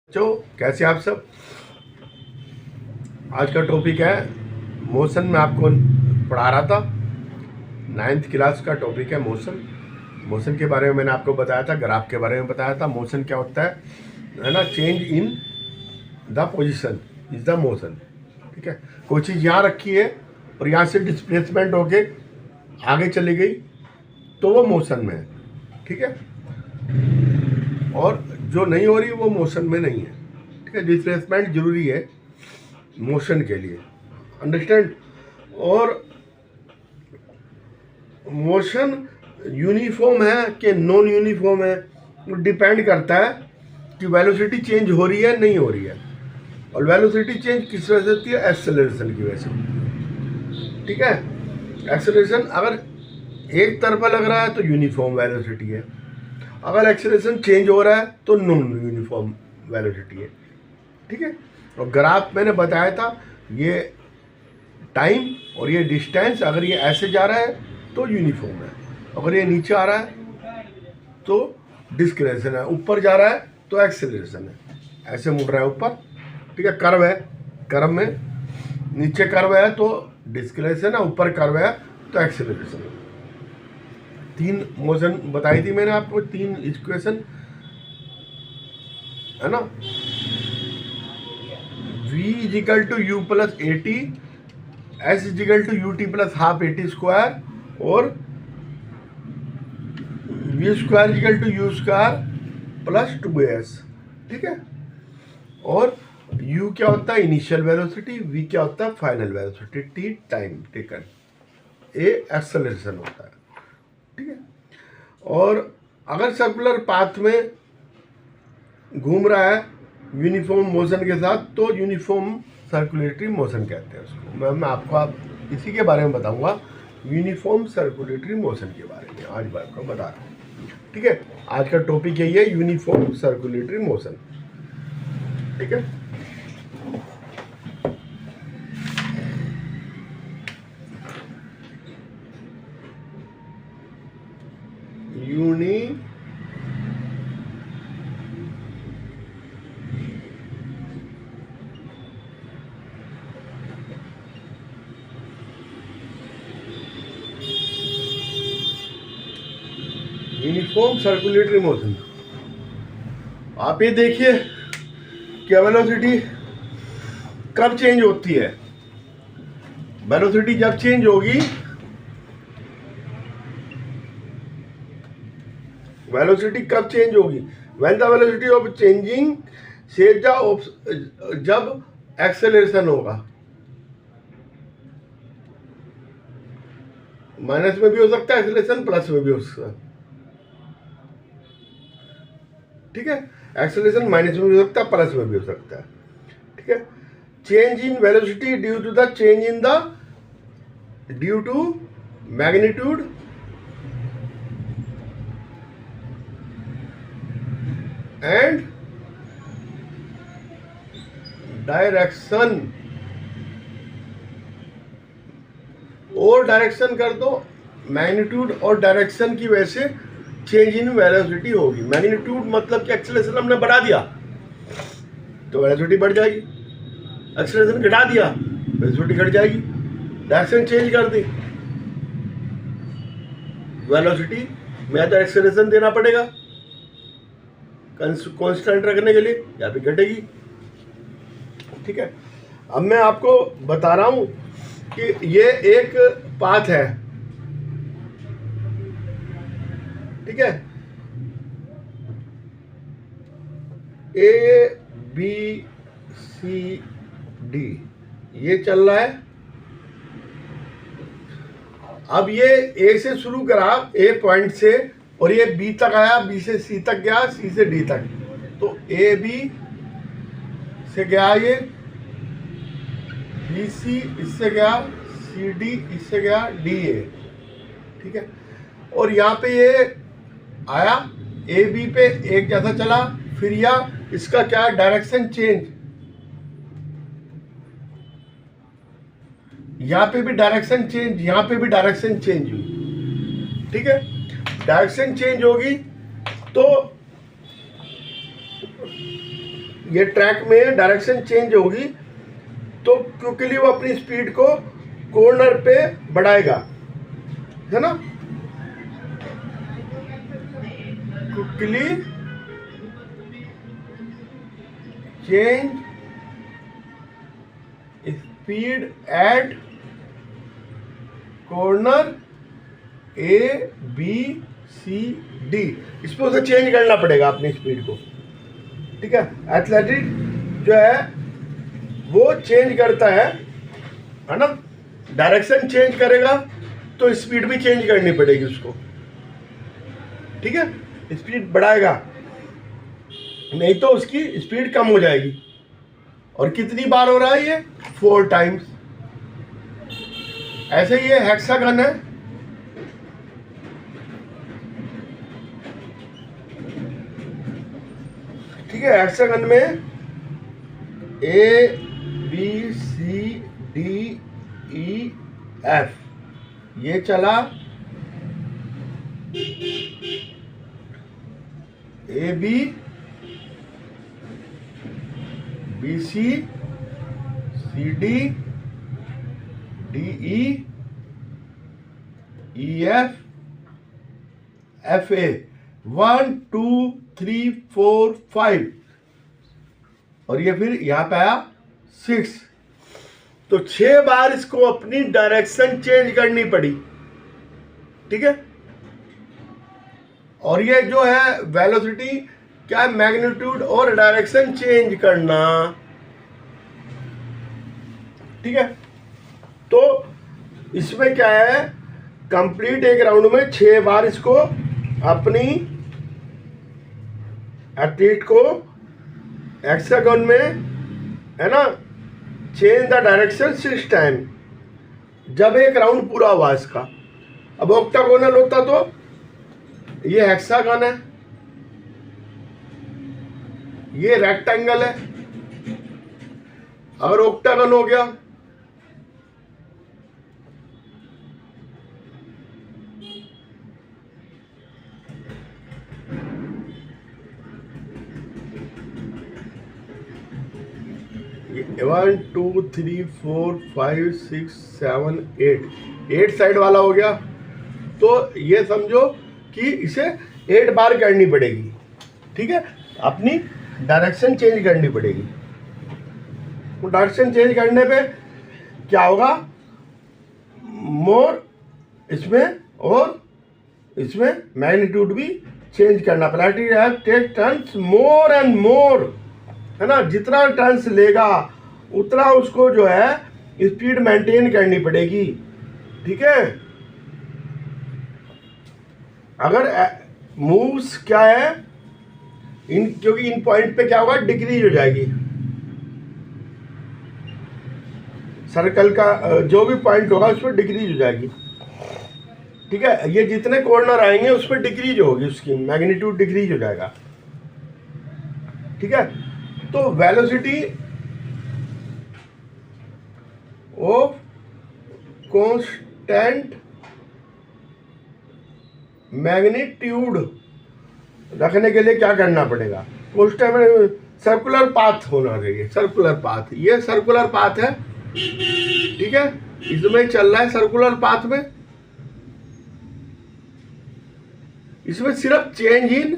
बच्चों कैसे आप सब। आज का टॉपिक है मोशन में आपको पढ़ा रहा था। 9th क्लास का टॉपिक है मोशन। मोशन के बारे में मैंने आपको बताया था, ग्राफ के बारे में बताया था। मोशन क्या होता है ना, change in the position is the motion. ठीक है, कोई चीज़ यहाँ रखी है और यहाँ से डिस्प्लेसमेंट होके आगे चली गई तो वो मोशन में है। ठीक है, और जो नहीं हो रही वो मोशन में नहीं है। ठीक है, डिस्प्लेसमेंट जरूरी है मोशन के लिए, अंडरस्टैंड। और मोशन यूनिफॉर्म है कि नॉन यूनिफॉर्म है, डिपेंड करता है कि वेलोसिटी चेंज हो रही है नहीं हो रही है। और वेलोसिटी चेंज किस वजह से होती है? एक्सेलरेशन की वजह से होती है। ठीक है, एक्सेलरेशन अगर एक तरफा लग रहा है तो यूनिफॉर्म वेलोसिटी है, अगर एक्सेलरेशन चेंज हो रहा है तो नॉन यूनिफॉर्म वेलोसिटी है। ठीक है, और ग्राफ मैंने बताया था, ये टाइम और ये डिस्टेंस, अगर ये ऐसे जा रहा है तो यूनिफॉर्म है, अगर ये नीचे आ रहा है तो डिस्क्रिलेशन है, ऊपर जा रहा है तो एक्सेलरेशन है, ऐसे मुड़ रहा है ऊपर। ठीक है, कर्व है, कर्व में नीचे कर्व है तो डिस्क्रिलेशन है, ऊपर कर्व है तो एक्सेलरेशन है। 3 मोशन बताई थी मैंने आपको, 3 इक्वेशन है ना। v is equal to u plus a t, s is equal to u t plus half a t square, और v square is equal to u square plus 2s। ठीक है, और u क्या होता है? Initial velocity. v क्या होता है? Final velocity. t time taken. a acceleration होता है। ठीक है, और अगर सर्कुलर पाथ में घूम रहा है यूनिफॉर्म मोशन के साथ तो यूनिफॉर्म सर्कुलेटरी मोशन कहते हैं उसको। मैं आपको इसी के बारे में बताऊंगा, यूनिफॉर्म सर्कुलेटरी मोशन के बारे में आज मैं आपको बता रहा हूँ। ठीक है, आज का टॉपिक यही है, यूनिफॉर्म सर्कुलेटरी मोशन। ठीक है, यूनिफॉर्म सर्कुलेटरी मोशन। आप ये देखिए कि वेलोसिटी कब चेंज होती है। वेलोसिटी जब चेंज होगी, वेलोसिटी कब चेंज होगी? When the velocity of changing shape जब एक्सेलरेशन होगा। माइनस में भी हो सकता है एक्सेलरेशन, प्लस में भी हो सकता है। ठीक है, एक्सेलरेशन माइनस में भी हो सकता है, प्लस में भी हो सकता है। ठीक है, change in velocity due to the change in the due to magnitude and direction, और डायरेक्शन कर दो, मैग्नीट्यूड और डायरेक्शन की वजह से चेंज इन वेलोसिटी होगी। मैग्नीट्यूड मतलब कि एक्सेलरेशन हमने बढ़ा दिया तो वेलोसिटी बढ़ जाएगी, एक्सेलरेशन घटा दिया वेलोसिटी घट जाएगी, डायरेक्शन चेंज कर दी वेलोसिटी में तो एक्सेलरेशन देना पड़ेगा कांस्टेंट रखने के लिए, या फिर घटेगी। ठीक है, अब मैं आपको बता रहा हूं कि ये एक पाथ है। ठीक है, ए बी सी डी ये चल रहा है। अब ये ए से शुरू करा, ए पॉइंट से, और ये बी तक आया, बी से सी तक गया, सी से डी तक, तो ए बी से गया, ये बी सी इससे गया, सी डी इससे गया, डी ए। ठीक है, और यहाँ पे ये आया ए बी पे एक जैसा चला, फिर यह इसका क्या डायरेक्शन चेंज, यहाँ पे भी डायरेक्शन चेंज, यहाँ पे भी डायरेक्शन चेंज हुई। ठीक है, डायरेक्शन चेंज होगी तो ये ट्रैक में डायरेक्शन चेंज होगी तो क्विकली वो अपनी स्पीड को कॉर्नर पे बढ़ाएगा, है ना। Quickly change speed at corner A B C D, इसमें उसे चेंज करना पड़ेगा अपनी स्पीड को, ठीक है। एथलेटिक जो है वो चेंज करता है ना, डायरेक्शन चेंज करेगा तो स्पीड भी चेंज करनी पड़ेगी उसको, ठीक है। स्पीड बढ़ाएगा, नहीं तो उसकी स्पीड कम हो जाएगी। और कितनी बार हो रहा है ये? 4 टाइम्स। ऐसे ये हेक्सागन है, ठीक है। हेक्सागन में A B C D E F ये चला, A B C C D E F A 1 2 3 4 5 और ये फिर यहां पे आया 6। तो 6 बार इसको अपनी डायरेक्शन चेंज करनी पड़ी, ठीक है। और ये जो है वेलोसिटी क्या है? मैग्नीट्यूड और डायरेक्शन चेंज करना, ठीक है। तो इसमें क्या है? कंप्लीट एक राउंड में 6 बार इसको अपनी एथलीट को हेक्सागन में, है ना, चेंज द डायरेक्शन 6 टाइम, जब एक राउंड पूरा हुआ इसका। अब ऑक्टागोनल होता तो ये हेक्सागन है, ये रेक्टेंगल है। अगर ऑक्टागन हो गया ये 1 2 3 4 5 6 7 8 साइड वाला हो गया। तो ये समझो कि इसे 8 बार करनी पड़ेगी, ठीक है। अपनी डायरेक्शन चेंज करनी पड़ेगी। डायरेक्शन चेंज करने पे क्या होगा? मोर इसमें और इसमें मैग्नीट्यूड भी चेंज करना पड़ेगा। Take turns more and more, है ना। जितना टर्न्स लेगा उतना उसको जो है स्पीड मेंटेन करनी पड़ेगी, ठीक है। अगर मूव्स क्या है क्योंकि इन पॉइंट पे क्या होगा? डिक्रीज हो जाएगी। सर्कल का जो भी पॉइंट होगा उस पर डिक्रीज हो जाएगी, ठीक है। ये जितने कॉर्नर आएंगे उस पर डिक्रीज होगी, उसकी मैग्नीट्यूड डिक्रीज हो जाएगा, ठीक है। तो वेलोसिटी ऑफ कांस्टेंट मैग्नीट्यूड रखने के लिए क्या करना पड़ेगा? कांस्टेंट सर्कुलर पाथ होना चाहिए। सर्कुलर पाथ, ये सर्कुलर पाथ है, ठीक है। इसमें चल रहा है सर्कुलर पाथ में, इसमें सिर्फ चेंज इन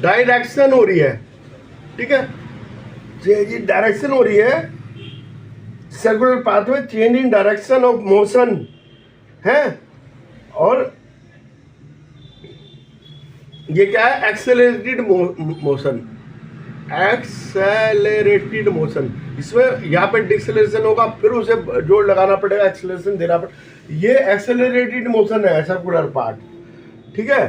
डायरेक्शन हो रही है, ठीक है। चेंज इन डायरेक्शन हो रही है सर्कुलर पाथ में, change in direction of motion है। और ये क्या है? Accelerated motion, accelerated motion. इसमें यहाँ पे डिक्सेलरेशन होगा, फिर उसे जोड़ लगाना पड़ेगा, एक्सेलरेशन देना पड़ेगा। ये एक्सेलरेटेड मोशन है सर्कुलर पार्ट, ठीक है।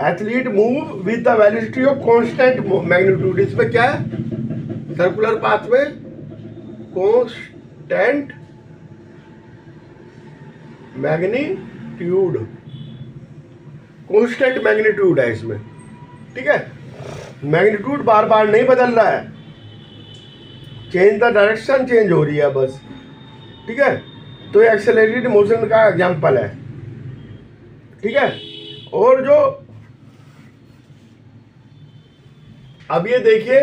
Athlete move with the velocity of constant magnitude. इसमें क्या है? सर्कुलर पाथ में कांस्टेंट मैग्नीट्यूड, कांस्टेंट मैग्नीट्यूड है इसमें, ठीक है। मैग्नीट्यूड बार बार नहीं बदल रहा है, चेंज द डायरेक्शन चेंज हो रही है बस, ठीक है। तो ये एक्सेलरेटेड मोशन का एग्जांपल है, ठीक है। और जो अब ये देखिए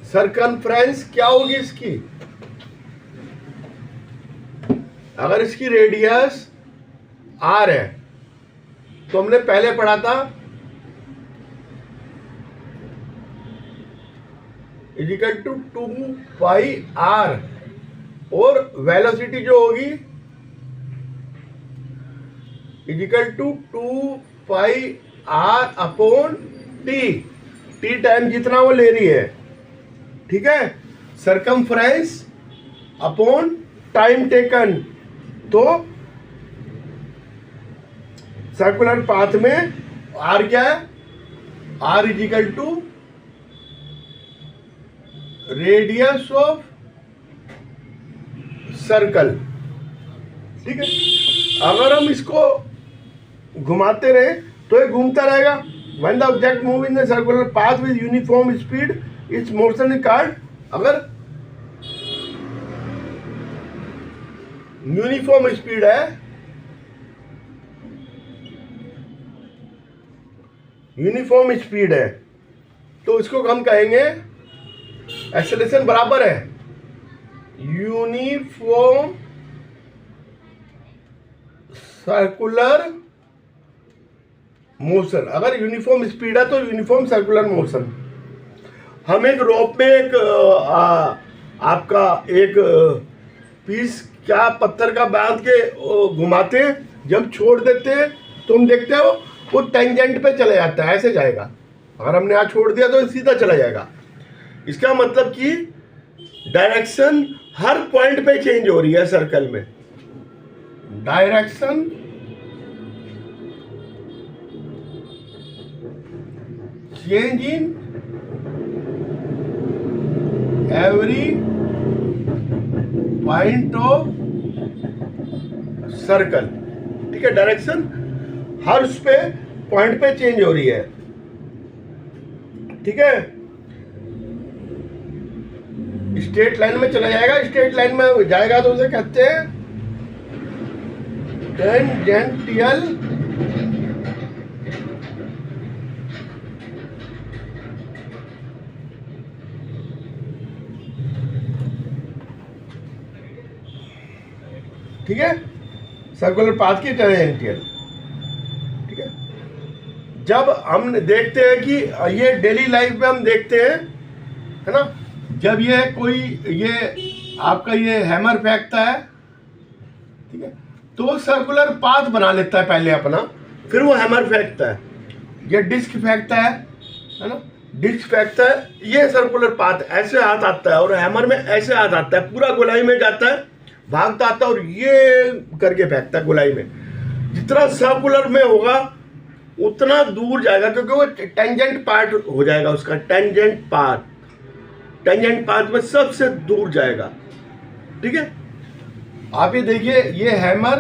सरकमफ्रेंस क्या होगी इसकी, अगर इसकी रेडियस आर है तो हमने पहले पढ़ा था इजिकल टू 2πr, और वेलोसिटी जो होगी equal to 2πr upon T time जितना वो ले रही है, ठीक है, सरकमफ्रेंस अपॉन टाइम टेकन। तो सर्कुलर पाथ में आर क्या है, R equal to radius of circle, ठीक है। अगर हम इसको घुमाते रहे तो ये घूमता रहेगा। When the object move in the circular path with uniform speed it's motion is called, अगर यूनिफॉर्म स्पीड है, यूनिफॉर्म स्पीड है तो इसको हम कहेंगे एक्सेलरेशन बराबर है यूनिफॉर्म सर्कुलर मोशन। अगर यूनिफॉर्म स्पीड है तो यूनिफॉर्म सर्कुलर मोशन। हम एक रोप में एक आपका एक पीस क्या पत्थर का बांध के घुमाते हैं, जब छोड़ देते हैं तो हम देखते हैं वो टेंजेंट पे चला जाता है, ऐसे जाएगा। अगर हमने यहाँ छोड़ दिया तो सीधा चला जाएगा। इसका मतलब कि डायरेक्शन हर पॉइंट पे चेंज हो रही है सर्कल में। Direction change in every point of circle, ठीक है। डायरेक्शन हर उस पे पॉइंट पे चेंज हो रही है, ठीक है। स्ट्रेट लाइन में चला जाएगा, स्ट्रेट लाइन में जाएगा तो उसे कहते हैं टेंजेंटियल ठीक है, सर्कुलर पाथ की टेंजेंटियल, ठीक है। जब हम देखते हैं कि ये डेली लाइफ में हम देखते हैं, है ना, जब ये कोई ये आपका ये हैमर फेंकता है, ठीक है, तो सर्कुलर पाथ बना लेता है पहले अपना, फिर वो हैमर फेंकता है। ये डिस्क फेंकता है ना, डिस्क फेंकता है, ये सर्कुलर पाथ ऐसे हाथ आता है, और हैमर में ऐसे हाथ आता है, पूरा गोलाई में जाता है, भागता आता है और ये करके फेंकता है गोलाई में। जितना सर्कुलर में होगा उतना दूर जाएगा, क्योंकि वो टेंजेंट पार्ट हो जाएगा उसका। टेंजेंट पाथ में सबसे दूर जाएगा, ठीक है। आप ये देखिए, ये हैमर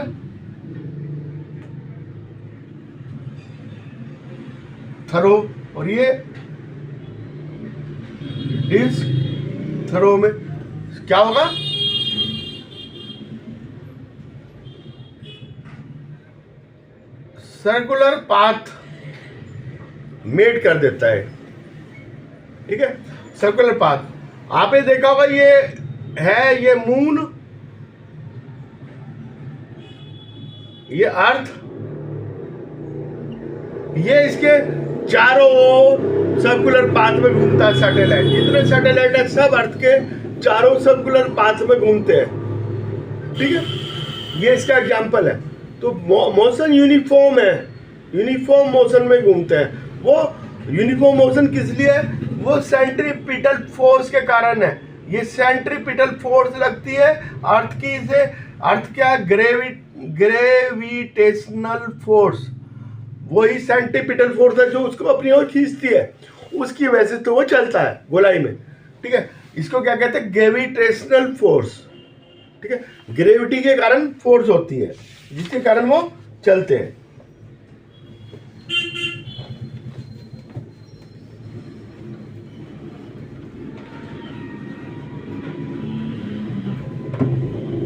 थ्रो और ये डिस्क थ्रो में क्या होगा, सर्कुलर पाथ मेड कर देता है, ठीक है। सर्कुलर पाथ आपने देखा होगा, ये है ये मून, ये अर्थ, ये इसके चारों ओर सर्कुलर पाथ में घूमता है। सैटेलाइट, जितने सैटेलाइट है सब अर्थ के चारों सर्कुलर पाथ में घूमते हैं, ठीक है। ये इसका एग्जांपल है। तो मोशन यूनिफॉर्म है, यूनिफॉर्म मोशन में घूमते हैं। वो यूनिफॉर्म मोशन किस लिए है, वो सेंट्रीपिटल फोर्स के कारण है। ये सेंट्रीपिटल फोर्स लगती है अर्थ की, इसे अर्थ क्या है, ग्रेविटेशनल फोर्स, वही सेंट्रीपिटल फोर्स है जो उसको अपनी ओर खींचती है, उसकी वजह से तो वो चलता है गोलाई में, ठीक है। इसको क्या कहते हैं, ग्रेविटेशनल फोर्स, ठीक है। ग्रेविटी के कारण फोर्स होती है जिसके कारण वो चलते हैं।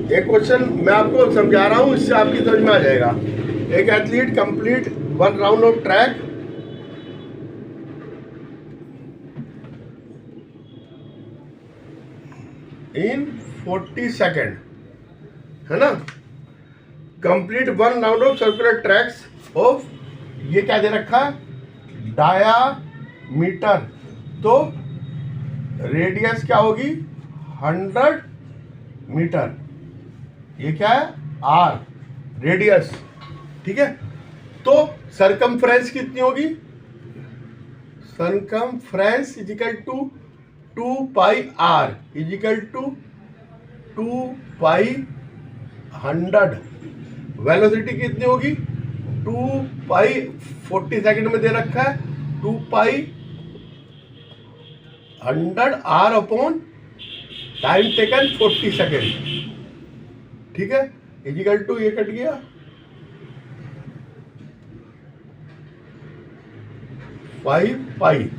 एक क्वेश्चन मैं आपको समझा रहा हूं, इससे आपकी समझ में आ जाएगा। एक athlete complete one round of track in 40 second, है ना। Complete one round of circular tracks of, ये क्या दे रखा, डायामीटर, तो रेडियस क्या होगी 100 मीटर, ये क्या है आर रेडियस, ठीक है। तो सरकमफ्रेंस कितनी होगी, circumference equal to 2 pi R equal to 2 pi 100। Velocity कितनी होगी 2 पाई 40 सेकंड में दे रखा है 2 pi 100 R upon time taken 40 second, ठीक है, इजिकल टू ये कट गया 5 पाई,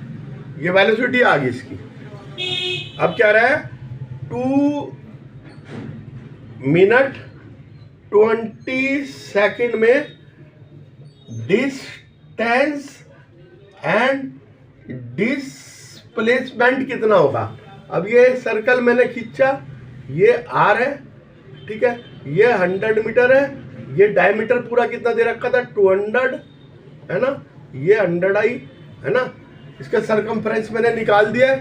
ये वेलोसिटी आ गई इसकी। अब क्या रहा है 2 मिनट 20 सेकंड में डिस्टेंस एंड डिस्प्लेसमेंट कितना होगा। अब ये सर्कल मैंने खींचा, ये आर है, ठीक है, ये 100 मीटर है, ये डायमीटर पूरा कितना दे रखा था 200, है ना, ये 100 आई, है ना। इसका सरकमफ्रेंस मैंने निकाल दिया है।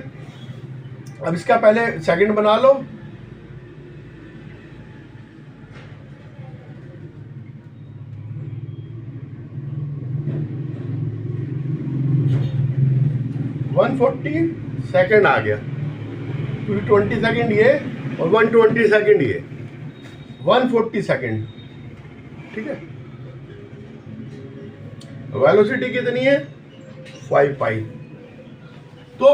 अब इसका पहले सेकंड बना लो, वन 140 सेकेंड आ गया, 220 सेकेंड ये और 120 सेकेंड ये, 140 सेकेंड, ठीक है। वेलोसिटी कितनी है 5 पाई। तो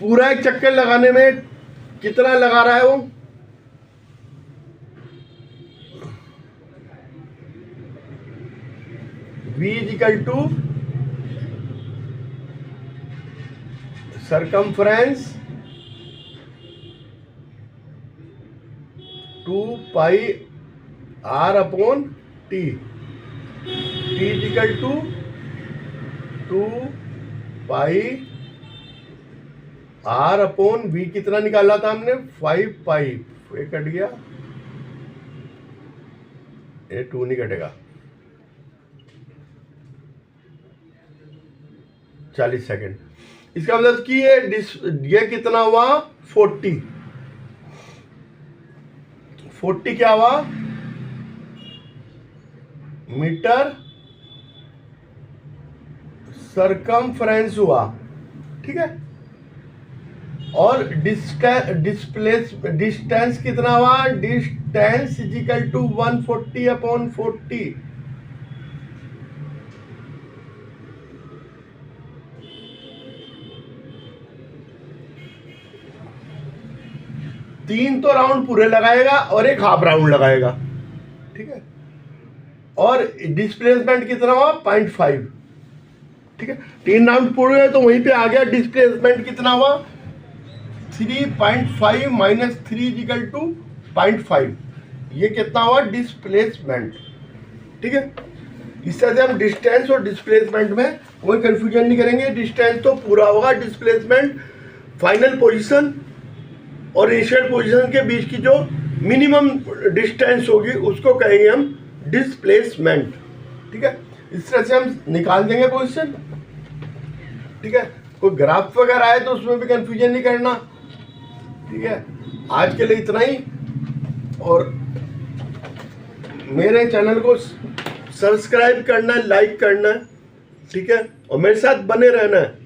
पूरा एक चक्कर लगाने में कितना लगा रहा है वो, v is equal to circumference 2 pi R upon T, T equal to 2 pi R upon v, कितना निकाला था हमने 5 पाई, ये कट गया, ये 2 नहीं कटेगा, 40 सेकेंड। इसका मतलब कि ये कितना हुआ 40 क्या हुआ मीटर सरकमफ्रेंस हुआ, ठीक है। और डिस्टेंस कितना हुआ, डिस्टेंस इजिकल टू 140 अपॉन 40, तीन तो राउंड पूरे लगाएगा और एक हाफ राउंड लगाएगा, ठीक है। और डिस्प्लेसमेंट कितना हुआ 0.5, ठीक है। 3 राउंड पूरे हैं तो वहीं पे आ गया डिस्प्लेसमेंट कितना हुआ 3.5 माइनस 3 इजिकल टू 0.5, ये कितना हुआ डिस्प्लेसमेंट, ठीक है। इस तरह से हम डिस्टेंस और डिस्प्लेसमेंट में कोई कंफ्यूजन नहीं करेंगे। डिस्टेंस तो पूरा होगा, डिस्प्लेसमेंट फाइनल पोजीशन और इनिशियल पोजीशन के बीच की जो मिनिमम डिस्टेंस होगी उसको कहेंगे हम डिस्प्लेसमेंट, ठीक है। इस तरह से हम निकाल देंगे पोजीशन, ठीक है। कोई ग्राफ वगैरह आए तो उसमें भी कंफ्यूजन नहीं करना, ठीक है। आज के लिए इतना ही, और मेरे चैनल को सब्सक्राइब करना, लाइक करना, ठीक है, और मेरे साथ बने रहना है।